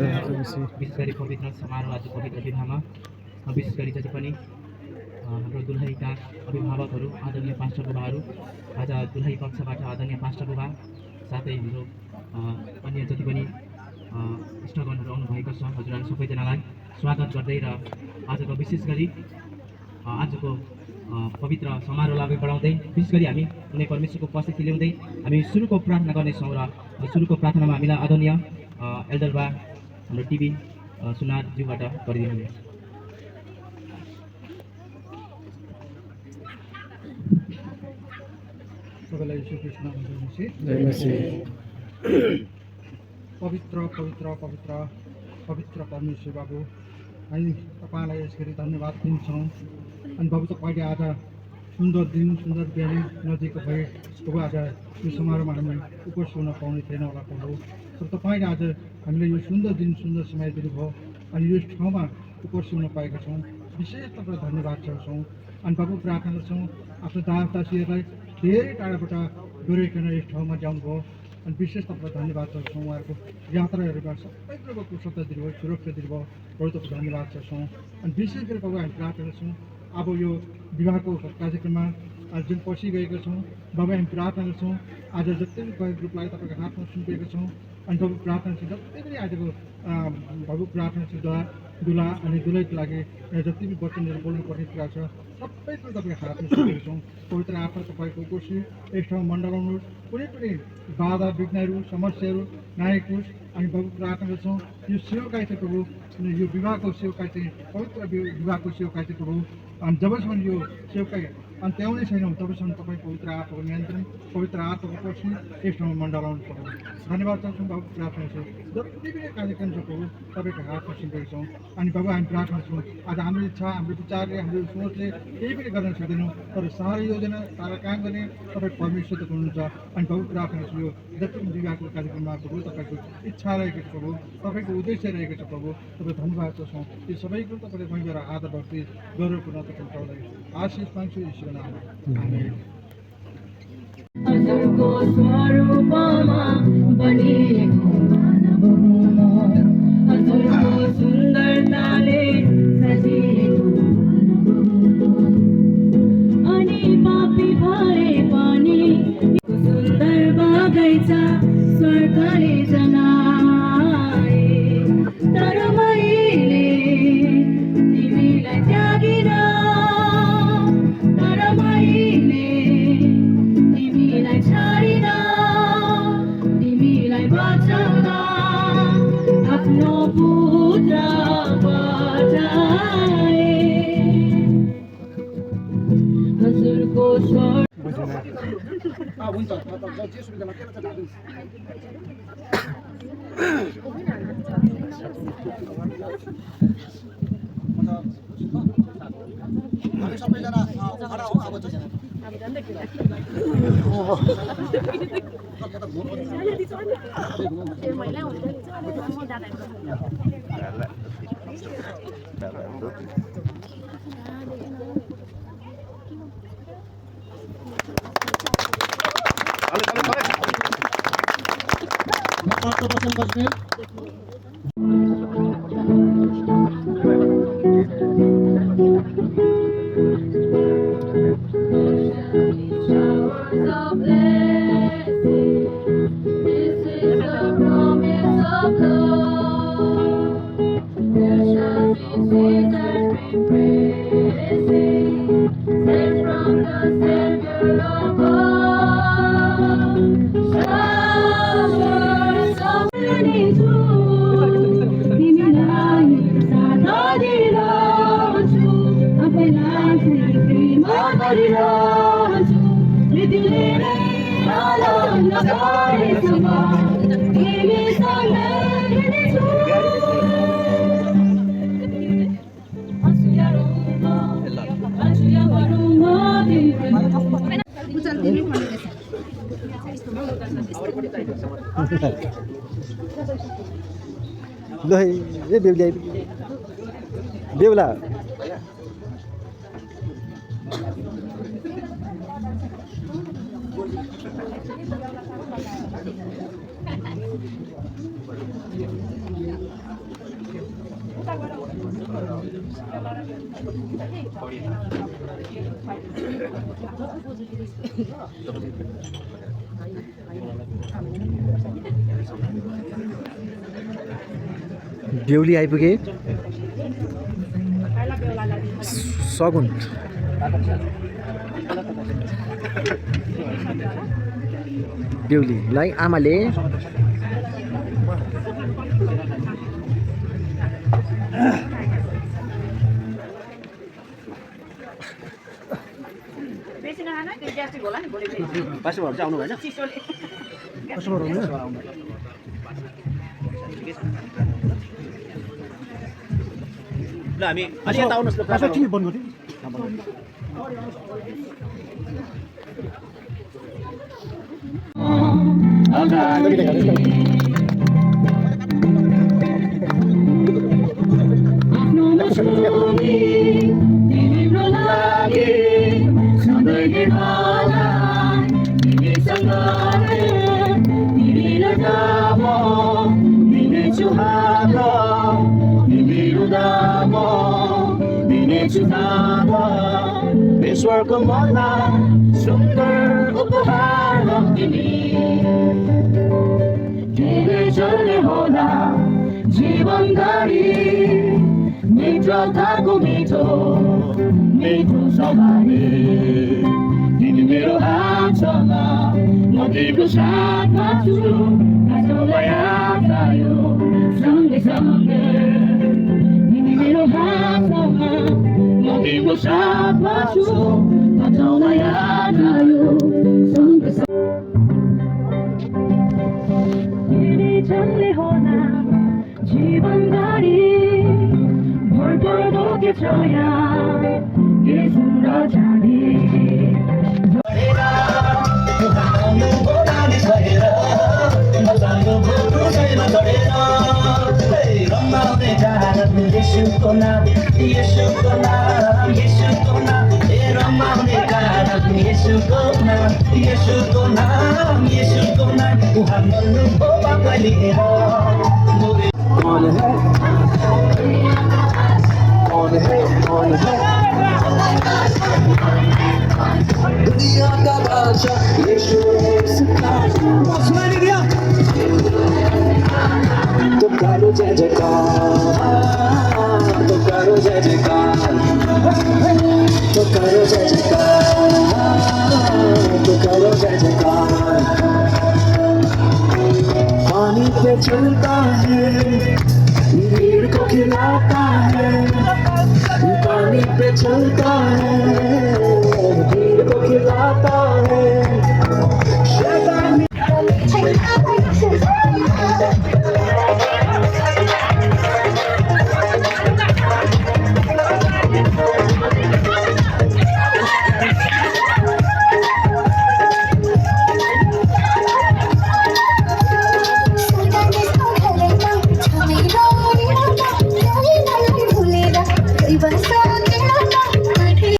विशेष गरी पवित्र समारोह आज पवित्र विवाहमा विशेष गरी जति पनि हाम्रो दुलहीका अभिभावकहरू आदरणीय पास्टर बुबाहरू आज दुलही पक्षबाट आदरणीय पास्टर बुबा साथै हाम्रो अन्य जति पनि इष्टगणहरू आउनुभएको छ हजुरहरू सबैजनालाई स्वागत गर्दै र आजको विशेष गरी आजको पवित्र समारोहलाई अगाडि बढाउँदै विशेष गरी हामी कुनै परमेश्वरको उपस्थिति ल्याउँदै हामी सुरुको प्रार्थना गर्नेछौँ र सुरुको प्रार्थनामा हामीलाई आदरणीय एल्डर बा हाम्रो टिभी सुनारज्यूबाट गरिदिनुहुन्छ। सबैलाई यीशु ख्रीष्टमा पवित्र पवित्र पवित्र पवित्र परमेश्वर बाबु हामी तपाईँलाई यसरी धन्यवाद दिन्छौँ। अनि बाबु तपाईँले आज सुन्दर दिन सुन्दर बिहान नजिक भए प्रभु आज यो समारोहमा हामी उपस्थित हुन पाउने थिएन होला प्रभु, तर तपाईँले आज हामीले यो सुन्दर दिन सुन्दर समय दिनुभयो अनि यस ठाउँमा उपस्थित हुन पाएका छौँ। विशेष तपाईँलाई धन्यवाद गर्छौँ। अनि बाबु प्रार्थना गर्छौँ आफ्नो दासदासीहरूलाई धेरै टाढाबाट डोराइकन यस ठाउँमा जानुभयो अनि विशेष तपाईँलाई धन्यवाद गर्छौँ। उहाँहरूको यात्राहरूमा सबै कुरोको कुशलता दिनुभयो, सुरक्षा दिनुभयो, बहुत धन्यवाद गर्छौँ। अनि विशेष गरी बाबु हामी प्रार्थना गर्छौँ अब यो विवाहको कार्यक्रममा आज जुन पसिरहेका छौँ बाबु हामी प्रार्थना गर्छौँ आज जति पनि ग्रुपलाई तपाईँको हातमा सुनिरहेका छौँ अनि बाबु प्रार्थना गर्छौँ जति पनि आजको बाबु प्रार्थना गर्छौँ दुला अनि दुलैको लागि जति पनि वचनहरू बोल्नुपर्ने कुरा छ सबै कुरो तपाईँको हातमा सुनेका छौँ। पवित्र आत्मा तपाईँको उपस्थित यस ठाउँमा मण्डलाउनु कुनै पनि बाधा विघ्नहरू समस्याहरू नआइकोस्। अनि बाबु प्रार्थना गर्छौँ यो सेवकाई चाहिँ प्रभु यो विवाहको सेवकाई चाहिँ पवित्र विवाहको सेवकाई चाहिँ प्रभु अनि जबसम्म यो सेवकाई अन्त्याउने छैनौँ तबसम्म तपाईँ पवित्र आत्माको नियन्त्रण पवित्र आत्माको उपस्थित यस ठाउँमा मण्डलाउनु पर्छ। धन्यवाद चाहन्छौँ बाबु प्रार्थना गर्छौँ जति पनि कार्यक्रम छ प्रभु तपाईँको हातमा सुनिरहेको छौँ। अनि बाबु हामी प्रार्थना गर्छौँ आज हाम्रो इच्छा हाम्रो विचारले हाम्रो सोचले केही पनि गर्न सक्दैनौँ तर सारा योजना सारा काम गर्ने तपाईँ परमेश्वर त हुनुहुन्छ। अनि बाबु प्रार्थना गर्छु यो जति पनि विवाहको कार्यक्रममा प्रभु तपाईँको इच्छा रहेको छ प्रभु तपाईँको उद्देश्य रहेको छ प्रभु तपाईँ धन्यवाद गर्छौँ। यो सबैको तपाईँले महिला आदर भक्ति गौरवपूर्ण तपाईँलाई आशिष माग्छु ईश्वरको नाममा आमेन। हजुरको स्वरूपमा बनिएको मानव हजुरको सुन्दरताले सजिएको अनि पापी भए पनि सुन्दर बगैँचा स्वर्गले जनाए तर मैले तिमीलाई त्यागिन तर मैले तिमीलाई छाडिन तिमीलाई बचाउन आफ्नो पुत्र पठाए हजुरको स्वर हुन्छ हामी सबैजना खडा हो अब बेहुला बेहुली आइपुगे सगुन बेहुलीलाई आमाले पासुहरू चाहिँ आउनु भएन ल हामी अलि यता आउनुहोस् न अच्छा टिभी बन्द गरिदिउँ आफ्नो मुस्कुरी तिम्रो लागि सधैँ निभाला तिमीसँग तिमीलाई नाम दिनेछु हात तिमी रुँदा म दिनेछु नाम ईश्वरको मनमा सुन्दर उपहार हो तिमी तिमी चल्ने होला जीवनभरि मित्रताको मिठो मिठो सवारी तिमी मेरो हातसँग म तिम्रो साथमा छु आजलाई याद आयो सँगै सँगै तिमी मेरो हातसँग म तिम्रो साथमा छु आजलाई याद आयो सँगै तिमी चल्ने होला जीवनभरि भरपर्दो के छाया के सुन्दर जाने दुनिया का बादशाह यीशु तुम करो जय जयकार तुम करो जय जयकार तुम करो जय जयकार तुम करो जय जयकार पानी पे चलता है भीड़ को खिलाता है पानी पे चलता है भीड़ को खिलाता